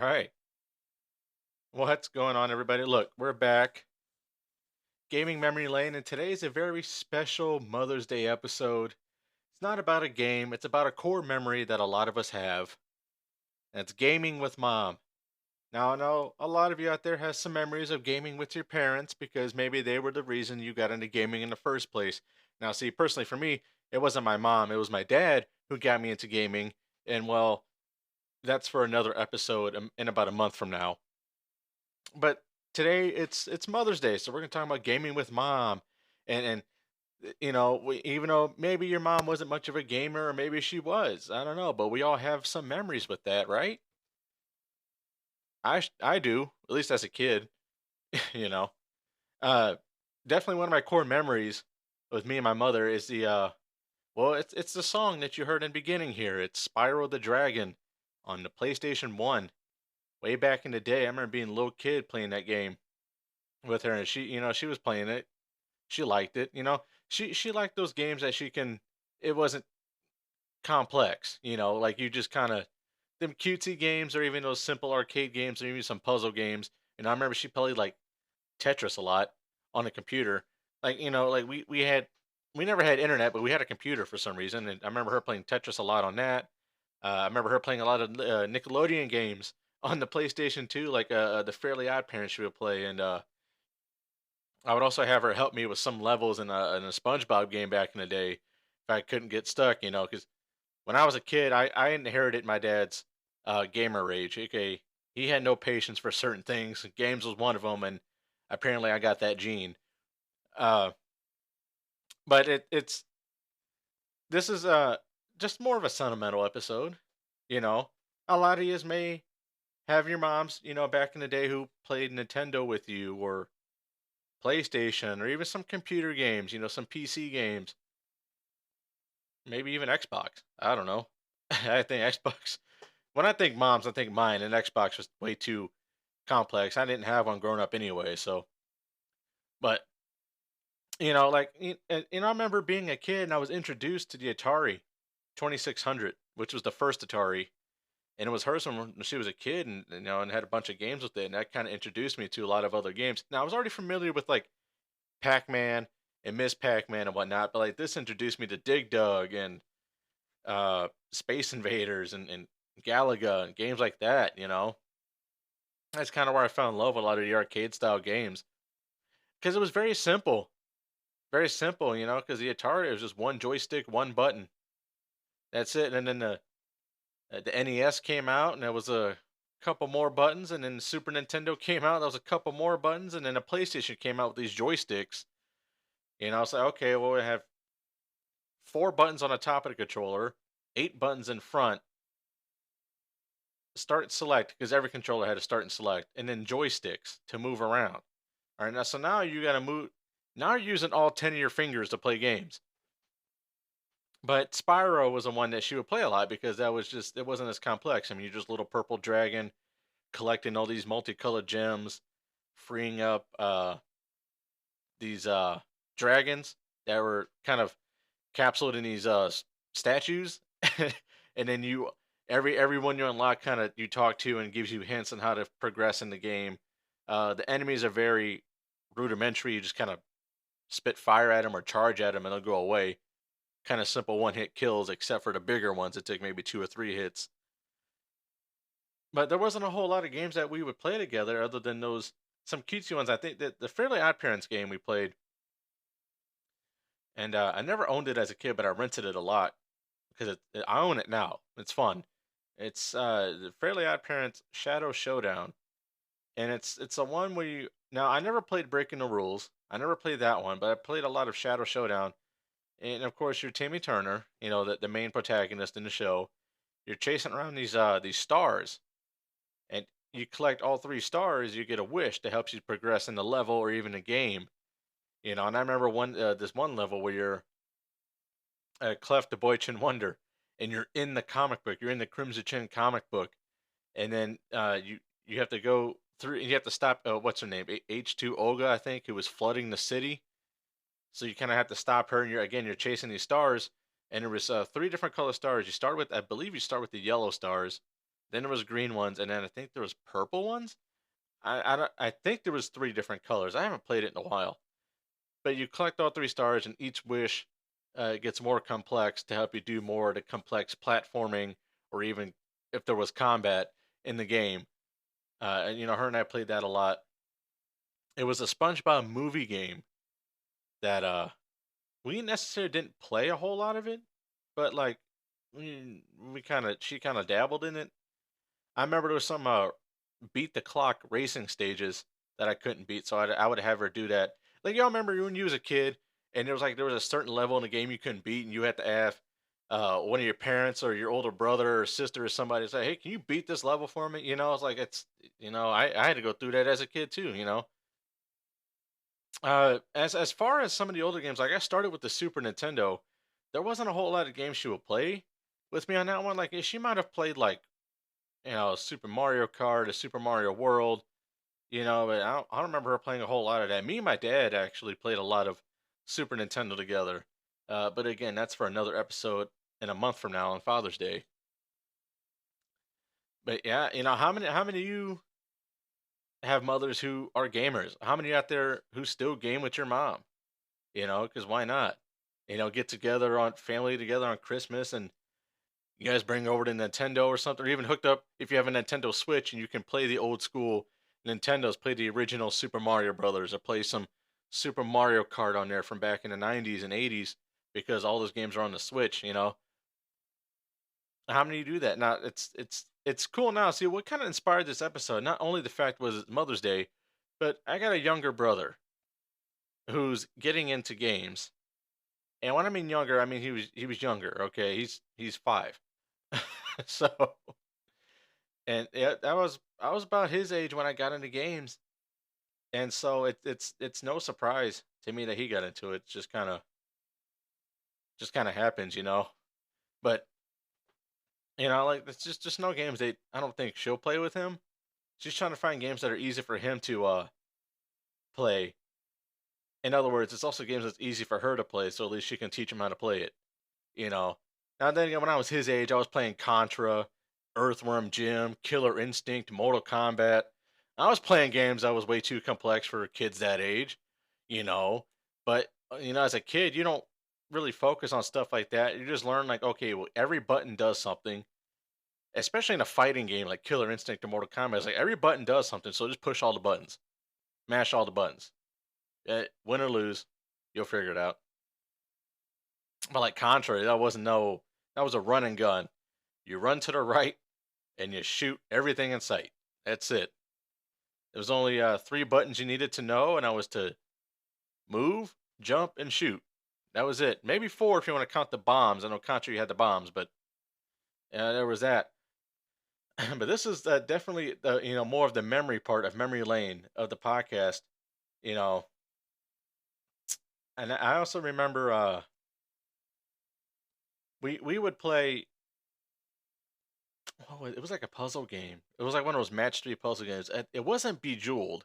right. What's going on, everybody? Look, we're back. Gaming Memory Lane, and today is a very special Mother's Day episode. It's not about a game, it's about a core memory that a lot of us have, and it's gaming with mom. Now, I know a lot of you out there has some memories of gaming with your parents because maybe they were the reason you got into gaming in the first place. Now, see, personally for me, it wasn't my mom, it was my dad who got me into gaming, and well, that's for another episode in about a month from now. But today it's Mother's Day, so we're gonna talk about gaming with mom, even though maybe your mom wasn't much of a gamer, or maybe she was, I don't know, but we all have some memories with that, right? I do, at least as a kid, you know. Uh, Definitely one of my core memories with me and my mother is it's the song that you heard in the beginning here. It's Spyro the Dragon on the PlayStation 1. Way back in the day, I remember being a little kid playing that game with her, and she was playing it. She liked it, you know? She liked those games that she can it wasn't complex, like you just kinda them cutesy games or even those simple arcade games or even some puzzle games, and I remember she played, like, Tetris a lot on the computer. Like, we never had internet, but we had a computer for some reason, and I remember her playing Tetris a lot on that. I remember her playing a lot of, Nickelodeon games on the PlayStation 2, like, the Fairly Odd Parents she would play, and, I would also have her help me with some levels in a SpongeBob game back in the day if I couldn't get stuck, because when I was a kid, I inherited my dad's gamer rage. Okay, he had no patience for certain things. Games was one of them, and apparently I got that gene. Uh, but it's this is just more of a sentimental episode. You know, a lot of you may have your moms, back in the day who played Nintendo with you or PlayStation or even some computer games, some PC games, maybe even Xbox. I don't know. I think Xbox. When I think moms, I think mine, and Xbox was way too complex. I didn't have one growing up anyway, so. But I remember being a kid and I was introduced to the Atari 2600, which was the first Atari, and it was hers when she was a kid, and had a bunch of games with it, and that kind of introduced me to a lot of other games. Now I was already familiar with like Pac-Man and Miss Pac-Man and whatnot, but like this introduced me to Dig Dug and Space Invaders and Galaga and games like that. That's kind of where I fell in love with a lot of the arcade style games because it was very simple. Because the Atari was just one joystick, one button. That's it. And then the NES came out, and there was a couple more buttons, and then the Super Nintendo came out. There was a couple more buttons, and then the PlayStation came out with these joysticks. It's like okay, well we have four buttons on the top of the controller, eight buttons in front, start and select because every controller had a start and select, and then joysticks to move around. All right, now you got to move. Now you're using all 10 of your fingers to play games. But Spyro was the one that she would play a lot because it wasn't as complex. I mean, you're just a little purple dragon collecting all these multicolored gems, freeing up these dragons that were kind of capsuled in these statues, and then everyone you unlock kind of you talk to and gives you hints on how to progress in the game. The enemies are very rudimentary. You just kind of spit fire at them or charge at them and they'll go away. Kind of simple one hit kills, except for the bigger ones that take maybe two or three hits. But there wasn't a whole lot of games that we would play together other than those some cutesy ones. I think that the Fairly Odd Parents game we played, and I never owned it as a kid, but I rented it a lot because I own it now. It's fun. It's the Fairly Odd Parents Shadow Showdown, and it's a one where you now I never played Breaking the Rules. I never played that one, but I played a lot of Shadow Showdown. And of course, you're Timmy Turner, the main protagonist in the show. You're chasing around these stars, and you collect all three stars. You get a wish that helps you progress in the level or even the game. And I remember this one level where you're Clef the Boy Chin Wonder, and you're in the comic book. You're in the Crimson Chin comic book, and then you have to go through. And you have to stop. What's her name? H2 Olga, I think, who was flooding the city. So you kind of have to stop her, and you're chasing these stars, and there was three different color stars. I believe, you start with the yellow stars, then there was green ones, and then I think there was purple ones. I think there was three different colors. I haven't played it in a while, but you collect all three stars, and each wish gets more complex to help you do more of the complex platforming, or even if there was combat in the game. And her and I played that a lot. It was a SpongeBob movie game that we necessarily didn't play a whole lot of it, but like we kind of she kind of dabbled in it. I remember there was some beat the clock racing stages that I couldn't beat, so I would have her do that. Like y'all remember when you was a kid and there was a certain level in the game you couldn't beat, and you had to have one of your parents or your older brother or sister or somebody say, "Hey, can you beat this level for me?" It's like I had to go through that as a kid too. As far as some of the older games, like I started with the Super Nintendo, there wasn't a whole lot of games she would play with me on that one. Like she might have played like Super Mario Kart, a Super Mario World, but I don't remember her playing a whole lot of that. Me and my dad actually played a lot of Super Nintendo together. But again, that's for another episode in a month from now on Father's Day. But yeah, how many of you have mothers who are gamers? How many out there who still game with your mom? Because why not? Get together on family together on Christmas, and you guys bring over the Nintendo or something, or even hooked up if you have a Nintendo Switch and you can play the old school Nintendos, play the original Super Mario Brothers, or play some Super Mario Kart on there from back in the 90s and 80s, because all those games are on the Switch. How many do that? Now it's cool now. See what kind of inspired this episode. Not only the fact was it's Mother's Day, but I got a younger brother who's getting into games. And when I mean younger, I mean he was younger. Okay, he's 5. So, and yeah, I was about his age when I got into games, and so it's no surprise to me that he got into it. It's just kind of happens. But like it's just no games that I don't think she'll play with him. She's trying to find games that are easy for him to play. In other words, it's also games that's easy for her to play, so at least she can teach him how to play it. You know. Now then again, when I was his age, I was playing Contra, Earthworm Jim, Killer Instinct, Mortal Kombat. I was playing games that was way too complex for kids that age, you know. But as a kid, you don't really focus on stuff like that. You just learn like, okay, well, every button does something. Especially in a fighting game like Killer Instinct or Mortal Kombat, it's like every button does something. So just push all the buttons, mash all the buttons. Win or lose, you'll figure it out. But like Contra, that was a run and gun. You run to the right and you shoot everything in sight. That's it. There was only three buttons you needed to know, and I was to move, jump, and shoot. That was it. Maybe four if you want to count the bombs. I know Contra you had the bombs, but there was that. But this is definitely the more of the memory part of memory lane of the podcast. You know, and I also remember we would play. It was like a puzzle game. It was like one of those match three puzzle games. It wasn't Bejeweled,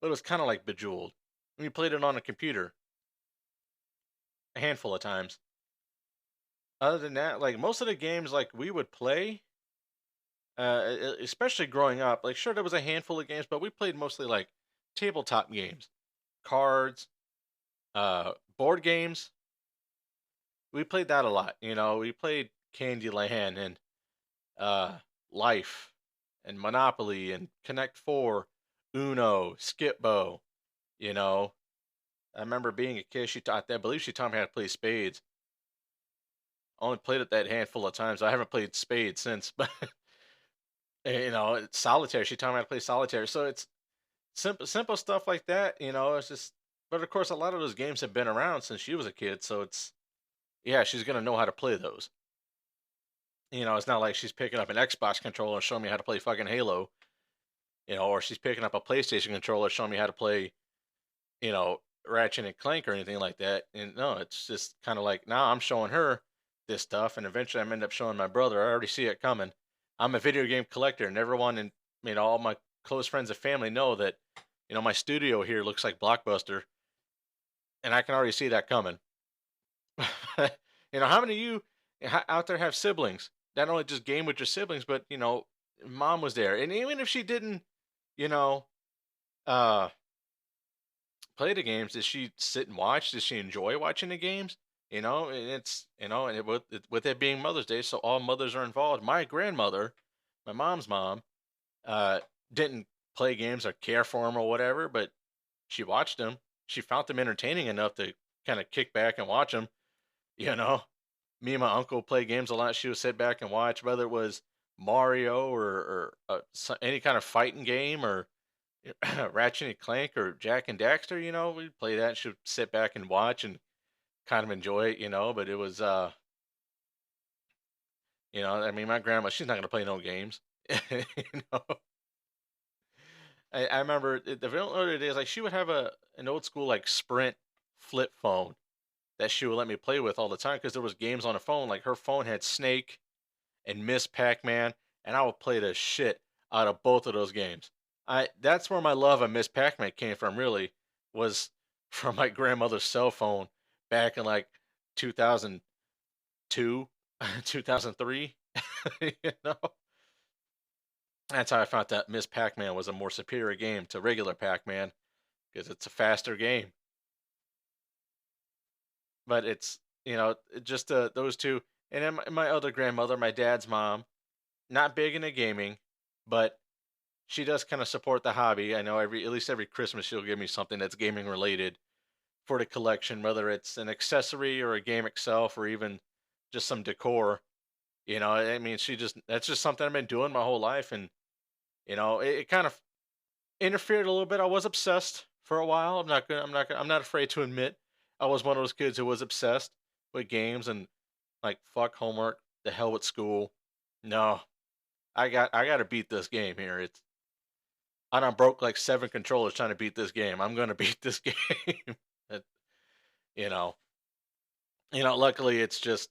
but it was kind of like Bejeweled. We played it on a computer a handful of times. Other than that, like most of the games, like we would play, especially growing up. Like sure, there was a handful of games, but we played mostly like tabletop games, cards, board games. We played that a lot. We played Candyland and uh, Life and Monopoly and Connect Four, Uno, Skipbo. You know, I remember being a kid. I believe she taught me how to play spades. I only played it that handful of times. I haven't played spades since. But it's solitaire. She taught me how to play solitaire. So it's simple stuff like that. It's just. But of course, a lot of those games have been around since she was a kid. So it's yeah, she's gonna know how to play those. It's not like she's picking up an Xbox controller and showing me how to play fucking Halo. Or she's picking up a PlayStation controller showing me how to play, Ratchet and Clank or anything like that. And no, it's just kind of like now I'm showing her this stuff, and eventually I'm end up showing my brother. I already see it coming. I'm a video game collector, and everyone and all my close friends and family know that my studio here looks like Blockbuster, and I can already see that coming. How many of you out there have siblings? Not only just game with your siblings, but Mom was there, and even if she didn't, you know, uh, play the games, did she sit and watch? Did she enjoy watching the games? And it's and with it being Mother's Day, so all mothers are involved. My grandmother, my mom's mom, uh, didn't play games or care for them or whatever, but she watched them. She found them entertaining enough to kind of kick back and watch them. You know, Me and my uncle play games a lot. She would sit back and watch, whether it was Mario or any kind of fighting game or Ratchet and Clank or Jack and Daxter. We'd play that. She'd sit back and watch and kind of enjoy it. But it was, I mean, my grandma, she's not gonna play no games. you know, I remember the earlier days, like she would have an old school like Sprint flip phone that she would let me play with all the time because there was games on the phone. Like her phone had Snake and Miss Pac-Man, and I would play the shit out of both of those games. That's where my love of Miss Pac-Man came from. Really, was from my grandmother's cell phone back in like 2002, 2003. you know, that's how I found that Miss Pac-Man was a more superior game to regular Pac-Man because it's a faster game. But it's just those two, and then my other grandmother, my dad's mom, not big into gaming, but she does kind of support the hobby. I know at least every Christmas she'll give me something that's gaming related for the collection, whether it's an accessory or a game itself or even just some decor. I mean, that's just something I've been doing my whole life, and it kind of interfered a little bit. I was obsessed for a while. I'm not afraid to admit I was one of those kids who was obsessed with games and like fuck homework, the hell with school. No, I got to beat this game here. I done broke like 7 controllers trying to beat this game. I'm gonna beat this game. It- you know, Luckily it's just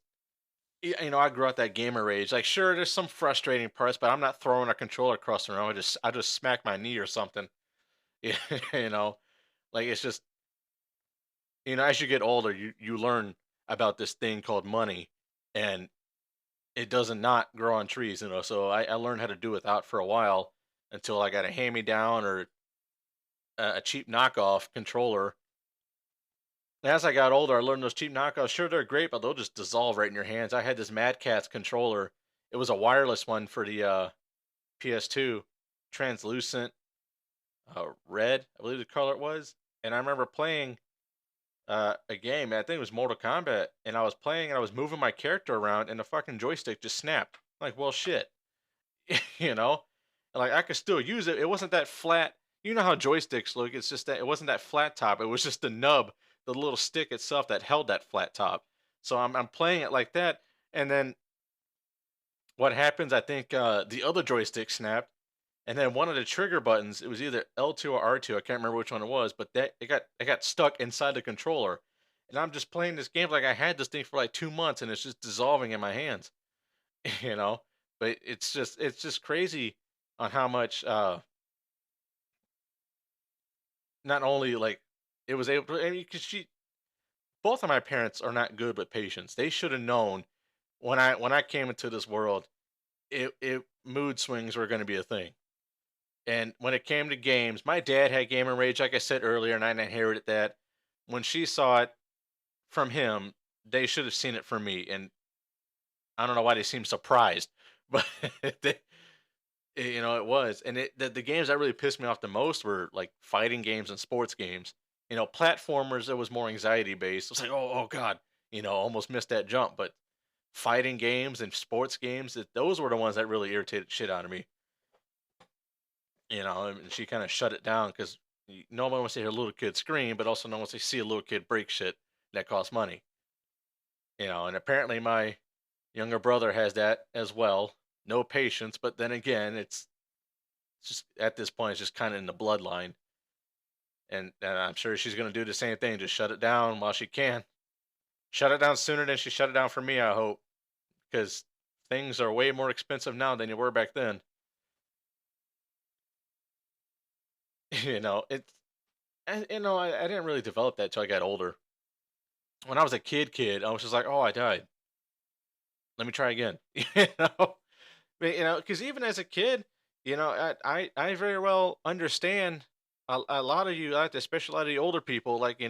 I grew out that gamer rage. Like, sure, there's some frustrating parts, but I'm not throwing a controller across the room. I just smack my knee or something. Yeah, you know, like it's just as you get older, you learn about this thing called money, and it doesn't not grow on trees. So I learned how to do without for a while until I got a hand me down or a cheap knockoff controller. As I got older, I learned those cheap knockoffs. Sure, they're great, but they'll just dissolve right in your hands. I had this Mad Catz controller. It was a wireless one for the PS2, translucent red, I believe the color it was. And I remember playing a game. I think it was Mortal Kombat, and I was playing and I was moving my character around, and the fucking joystick just snapped. Like, well, shit, you know. Like I could still use it. It wasn't that flat. You know how joysticks look. It's just that it wasn't that flat top. It was just the nub, the little stick itself that held that flat top. So I'm playing it like that, and then what happens? I think the other joystick snapped, and then one of the trigger buttons. It was either L2 or R2. I can't remember which one it was, but that it got stuck inside the controller, and I'm just playing this game like I had this thing for like 2 months, and it's just dissolving in my hands. you know. But it's just crazy on how much not only like it was able to, because she both of my parents are not good with patience. They should have known when I came into this world, it mood swings were going to be a thing. And when it came to games, my dad had gamer rage, like I said earlier, and I inherited that. When she saw it from him, they should have seen it from me, and I don't know why they seem surprised, but they, it was, and the games that really pissed me off the most were like fighting games and sports games. Platformers, it was more anxiety based. It's like, oh god, almost missed that jump. But fighting games and sports games, those were the ones that really irritated shit out of me. And she kind of shut it down because no one wants to hear a little kid scream, but also no one wants to see a little kid break shit that costs money. And apparently my younger brother has that as well. No patience, but then again, it's just at this point, it's just kind of in the bloodline, and I'm sure she's gonna do the same thing. Just shut it down while she can. Shut it down sooner than she shut it down for me. I hope, because things are way more expensive now than they were back then. It's I didn't really develop that till I got older. When I was a kid, I was just like, oh, I died. Let me try again. you know, But, because even as a kid, I very well understand a lot of you, especially a lot of the older people, like,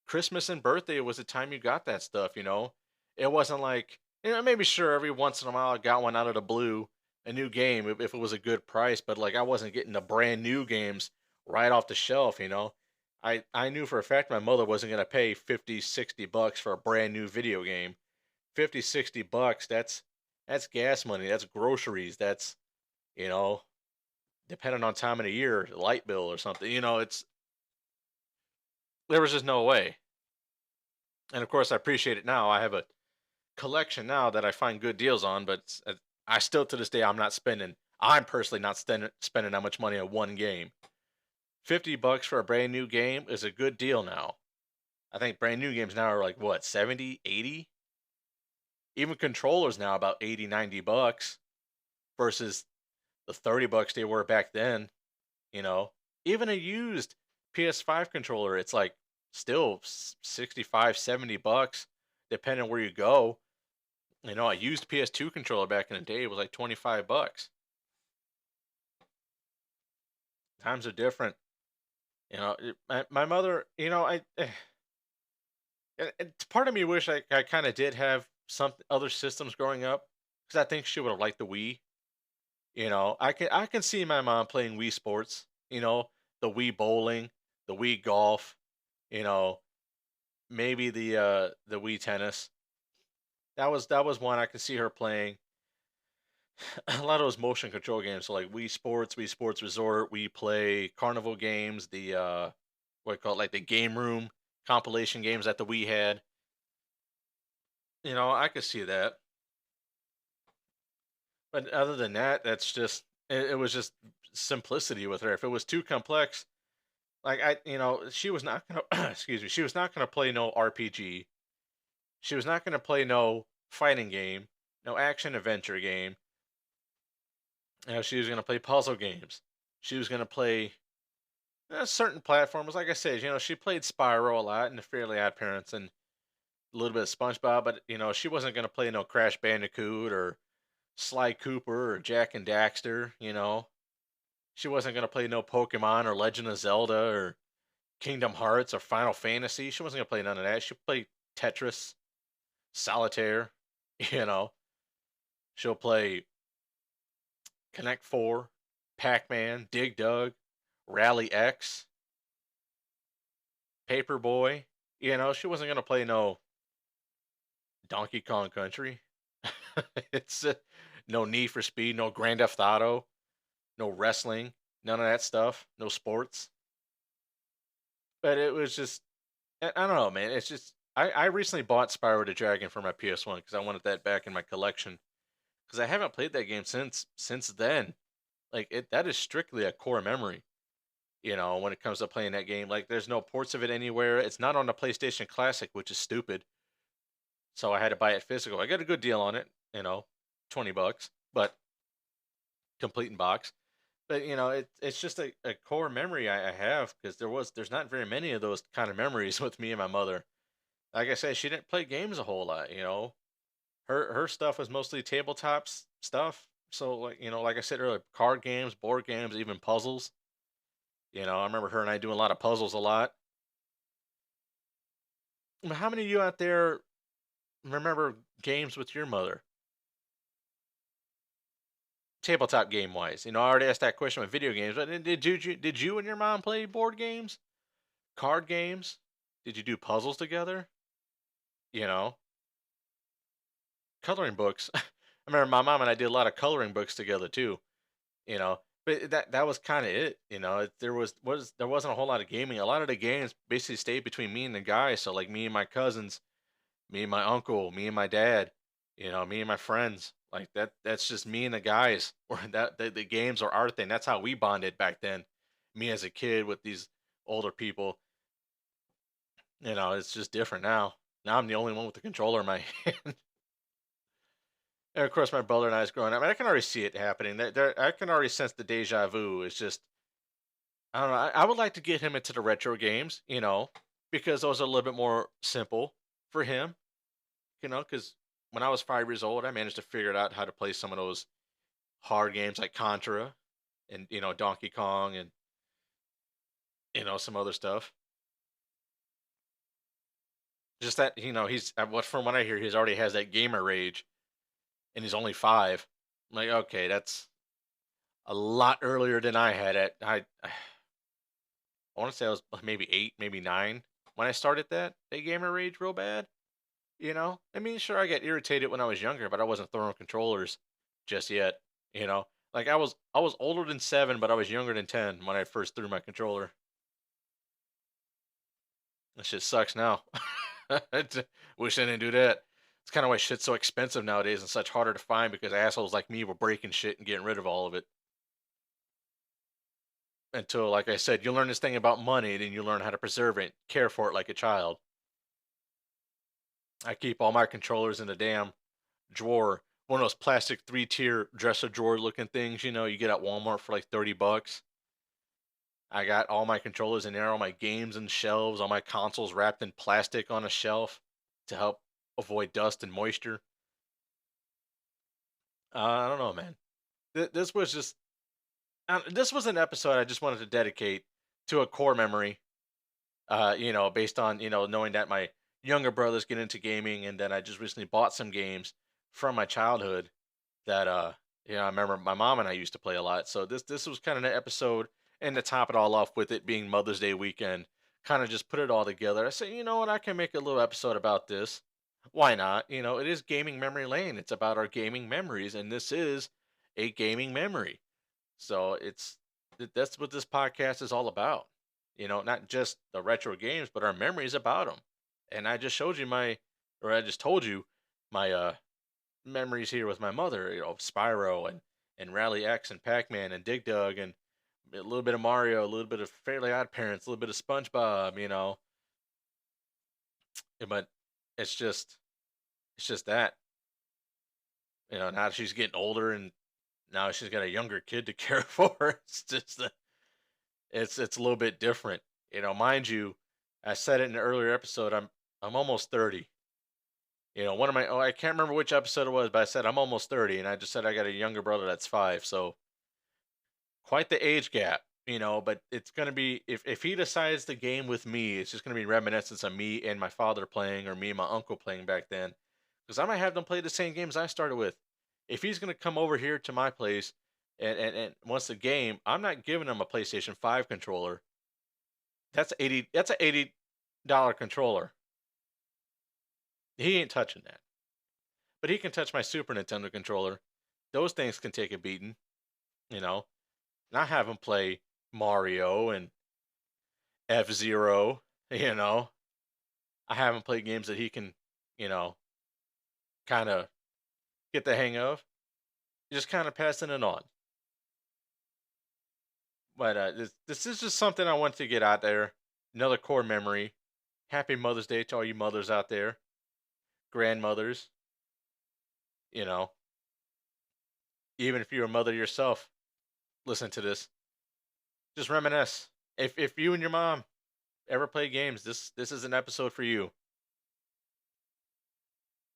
Christmas and birthday was the time you got that stuff. It wasn't like, maybe sure every once in a while I got one out of the blue, a new game if it was a good price, but like I wasn't getting the brand new games right off the shelf. I knew for a fact my mother wasn't going to pay 50, $60 for a brand new video game. 50, $60, that's gas money, that's groceries, that's, you know, depending on time of the year, light bill or something. It's there was just no way. And of course, I appreciate it now. I have a collection now that I find good deals on, but I still to this day I'm not spending. I'm personally not spending that much money on one game. $50 for a brand new game is a good deal now. I think brand new games now are like what, 70, 80? Even controllers now about 80, $90 versus the $30 they were back then. You know, even a used PS5 controller, it's like still 65, $70 depending on where you go. A used PS2 controller back in the day was like 25 bucks. Times are different. My mother, part of me wish I kind of did have some other systems growing up because I think she would have liked the Wii. I can see my mom playing Wii Sports. The Wii Bowling, the Wii Golf. You know, maybe the Wii Tennis. That was one I could see her playing. A lot of those motion control games, so like Wii Sports, Wii Sports Resort, Wii Play, Carnival games, the what do you call it, like the game room compilation games that the Wii had. I could see that. But other than that, that's just it was just simplicity with her. If it was too complex, like she was not gonna excuse me, she was not gonna play no RPG. She was not gonna play no fighting game, no action adventure game. She was gonna play puzzle games. She was gonna play certain platforms. Like I said, she played Spyro a lot and the Fairly Odd Parents and a little bit of SpongeBob, but she wasn't gonna play no Crash Bandicoot or Sly Cooper or Jack and Daxter. She wasn't gonna play no Pokemon or Legend of Zelda or Kingdom Hearts or Final Fantasy. She wasn't gonna play none of that. She played Tetris, Solitaire. You know, she'll play Connect Four, Pac Man, Dig Dug, Rally X, Paperboy. She wasn't gonna play no Donkey Kong Country. it's no Need for Speed, no Grand Theft Auto, no wrestling, none of that stuff, no sports. But it was just, I don't know, man. It's just, I recently bought Spyro the Dragon for my PS1 because I wanted that back in my collection because I haven't played that game since then. Like that is strictly a core memory. When it comes to playing that game, like there's no ports of it anywhere. It's not on the PlayStation Classic, which is stupid. So I had to buy it physical. I got a good deal on it, 20 bucks, but complete in box. But it's just a core memory I have because there's not very many of those kind of memories with me and my mother. Like I said, she didn't play games a whole lot. Her stuff was mostly tabletops stuff. So like I said earlier, card games, board games, even puzzles. I remember her and I doing a lot of puzzles a lot. How many of you out there remember games with your mother? Tabletop game wise. I already asked that question with video games, but did you and your mom play board games? Card games? Did you do puzzles together? You know, Coloring books. I remember my mom and I did a lot of coloring books together too. You know, but that was kind of it. There wasn't a whole lot of gaming. A lot of the games basically stayed between me and the guys. So like me and my cousins, me and my uncle, me and my dad, me and my friends. Like that's just me and the guys. Or the games are our thing. That's how we bonded back then. Me as a kid with these older people. It's just different now. Now I'm the only one with the controller in my hand. And of course, my brother and I is growing up. And I can already see it happening. I can already sense the deja vu. It's just, I don't know. I would like to get him into the retro games, because those are a little bit more simple for him, because when I was 5 years old, I managed to figure out how to play some of those hard games like Contra and Donkey Kong and some other stuff. Just that he's what from what I hear, he's already has that gamer rage, and he's only 5. I'm like, okay, that's a lot earlier than I had it. I want to say I was maybe 8, maybe 9 when I started that gamer rage real bad. I mean, sure, I got irritated when I was younger, but I wasn't throwing controllers just yet. Like I was older than 7, but I was younger than 10 when I first threw my controller. That shit sucks now. Wish I didn't do that. It's kind of why shit's so expensive nowadays and such harder to find because assholes like me were breaking shit and getting rid of all of it. Until, like I said, you learn this thing about money, then you learn how to preserve it, care for it like a child. I keep all my controllers in a damn drawer, one of those plastic 3-tier dresser drawer looking things, you get at Walmart for like $30. I got all my controllers in there, all my games and shelves, all my consoles wrapped in plastic on a shelf to help avoid dust and moisture. I don't know, man. This was just this was an episode I just wanted to dedicate to a core memory. Based on knowing that my younger brothers get into gaming, and then I just recently bought some games from my childhood that I remember my mom and I used to play a lot. So this was kind of an episode, and to top it all off with it being Mother's Day weekend, kind of just put it all together. I said, you know what, I can make a little episode about this. Why not? It is gaming memory lane. It's about our gaming memories, and this is a gaming memory. So that's what this podcast is all about. Not just the retro games, but our memories about them. And I just showed you I just told you my memories here with my mother. Spyro and Rally X and Pac Man and Dig Dug and a little bit of Mario, a little bit of Fairly Odd Parents, a little bit of SpongeBob. But it's just that now she's getting older and now she's got a younger kid to care for. It's just it's a little bit different. Mind you, I said it in an earlier episode. I'm almost 30. One of my I can't remember which episode it was, but I said I'm almost 30, and I just said I got a younger brother that's 5. So quite the age gap. But it's gonna be if he decides to game with me, it's just gonna be reminiscence of me and my father playing, or me and my uncle playing back then, because I might have them play the same games I started with. If he's gonna come over here to my place and wants a game, I'm not giving him a PlayStation 5 controller. That's a $80 controller. He ain't touching that. But he can touch my Super Nintendo controller. Those things can take a beating, you know. And I have him play Mario and F-Zero, you know. I have him play games that he can, you know, kind of get the hang of. Just kind of passing it on. But this is just something I want to get out there. Another core memory. Happy Mother's Day to all you mothers out there, grandmothers. You know, even if you're a mother yourself, listen to this. Just reminisce. If you and your mom ever play games, this is an episode for you.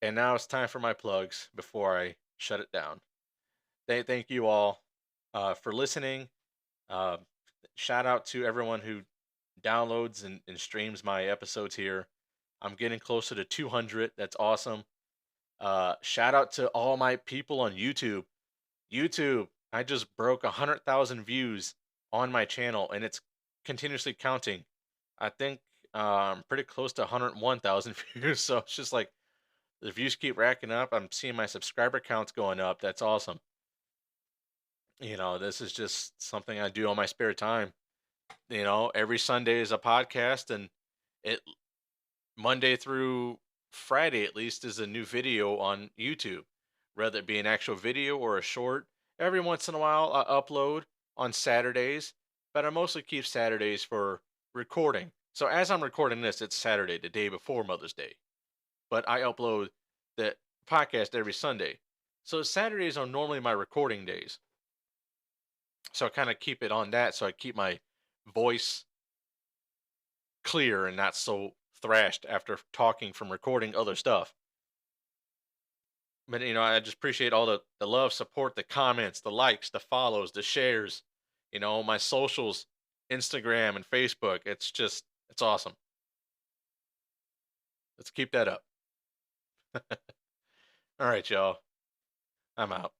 And now it's time for my plugs before I shut it down. Thank you all for listening. Uh, Shout out to everyone who downloads and streams my episodes here. I'm getting closer to 200. That's awesome. Shout out to all my people on YouTube. YouTube, I just broke 100,000 views on my channel, and it's continuously counting. I think I'm pretty close to 101,000 views. So it's just like the views keep racking up. I'm seeing my subscriber counts going up. That's awesome. This is just something I do on my spare time. Every Sunday is a podcast, and it Monday through Friday at least is a new video on YouTube, whether it be an actual video or a short. Every once in a while, I upload on Saturdays, but I mostly keep Saturdays for recording. So as I'm recording this, it's Saturday, the day before Mother's Day, but I upload the podcast every Sunday. So Saturdays are normally my recording days. So I kind of keep it on that, so I keep my voice clear and not so thrashed after talking from recording other stuff. But I just appreciate all the love, support, the comments, the likes, the follows, the shares. My socials, Instagram and Facebook. It's awesome. Let's keep that up. All right, y'all. I'm out.